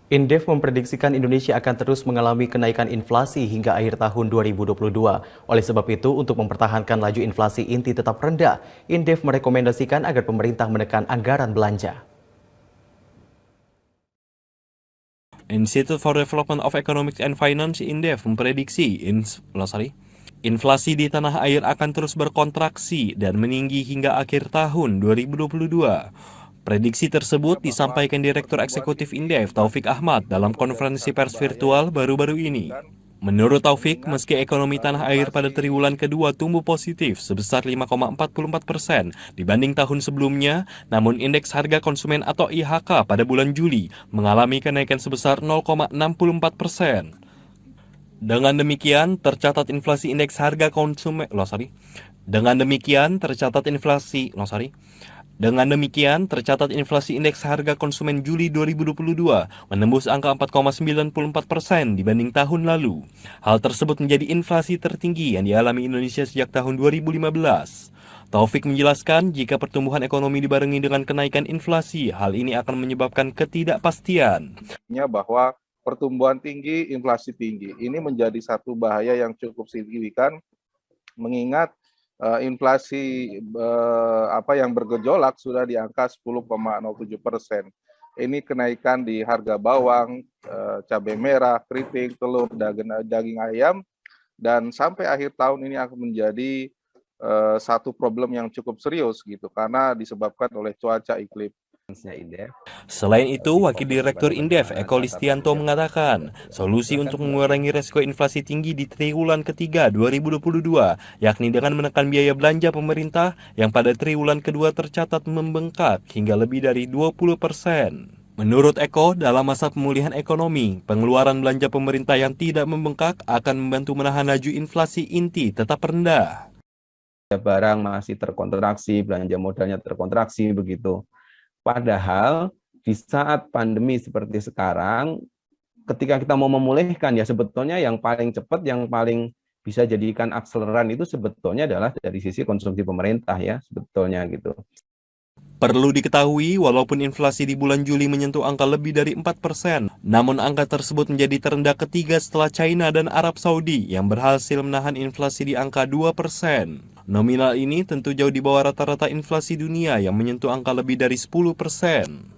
Indef memprediksikan Indonesia akan terus mengalami kenaikan inflasi hingga akhir tahun 2022. Oleh sebab itu, untuk mempertahankan laju inflasi inti tetap rendah, Indef merekomendasikan agar pemerintah menekan anggaran belanja. Institute for Development of Economics and Finance (INDEF) memprediksi inflasi di tanah air akan terus berkontraksi dan meninggi hingga akhir tahun 2022. Prediksi tersebut disampaikan Direktur Eksekutif INDEF Taufik Ahmad dalam konferensi pers virtual baru-baru ini. Menurut Taufik, meski ekonomi tanah air pada triwulan kedua tumbuh positif sebesar 5,44% dibanding tahun sebelumnya, namun indeks harga konsumen atau IHK pada bulan Juli mengalami kenaikan sebesar 0,64%. Dengan demikian, tercatat inflasi indeks harga konsumen tercatat inflasi indeks harga konsumen Juli 2022 menembus angka 4,94% dibanding tahun lalu. Hal tersebut menjadi inflasi tertinggi yang dialami Indonesia sejak tahun 2015. Taufik menjelaskan jika pertumbuhan ekonomi dibarengi dengan kenaikan inflasi, hal ini akan menyebabkan ketidakpastian. Bahwa pertumbuhan tinggi, inflasi tinggi, ini menjadi satu bahaya yang cukup signifikan, mengingat inflasi yang bergejolak sudah di angka 10,07%. Ini kenaikan di harga bawang, cabai merah, keriting, telur, daging ayam, dan sampai akhir tahun ini akan menjadi satu problem yang cukup serius gitu, karena disebabkan oleh cuaca iklim. Selain itu, Wakil Direktur Indef Eko Listianto mengatakan, solusi untuk mengurangi resiko inflasi tinggi di triwulan ketiga 2022, yakni dengan menekan biaya belanja pemerintah yang pada triwulan kedua tercatat membengkak hingga lebih dari 20%. Menurut Eko, dalam masa pemulihan ekonomi, pengeluaran belanja pemerintah yang tidak membengkak akan membantu menahan laju inflasi inti tetap rendah. Barang masih terkontraksi, belanja modalnya terkontraksi begitu. Padahal di saat pandemi seperti sekarang, ketika kita mau memulihkan, ya sebetulnya yang paling cepat, yang paling bisa jadikan akseleran itu sebetulnya adalah dari sisi konsumsi pemerintah ya, sebetulnya gitu. Perlu diketahui, walaupun inflasi di bulan Juli menyentuh angka lebih dari 4%, namun angka tersebut menjadi terendah ketiga setelah China dan Arab Saudi yang berhasil menahan inflasi di angka 2%. Nominal ini tentu jauh di bawah rata-rata inflasi dunia yang menyentuh angka lebih dari 10%.